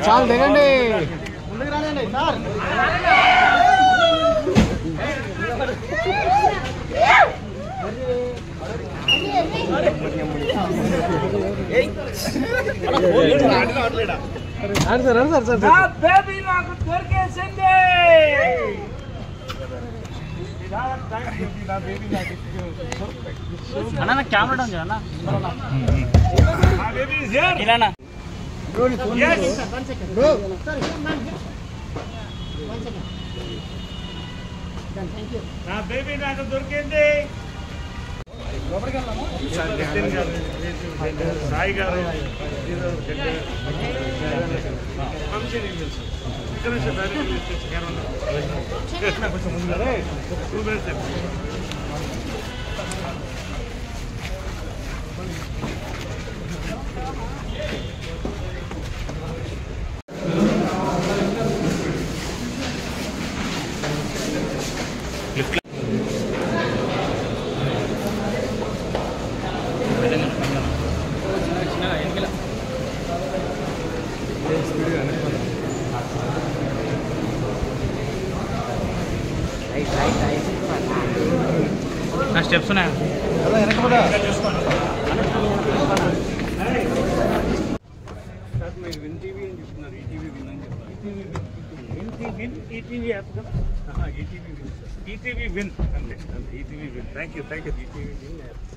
చాలు దిగండి. అన్న కెమెరా డౌన్ చేయనా ఇలానా నా బేబీ నాకు దొరికింది. సాయి గారు కొంచెం ముందు 2 minutes. నా స్టెప్స్ ఉన్నాయి మీరు విన్ టీవీ అని చెప్తున్నారు. ఈటీవీ విన్ అని చెప్పారు. ఈటీవీ యాప్ కదా. ఈటీవీ విన్ అంతే. ETV win. Thank you ETV win app.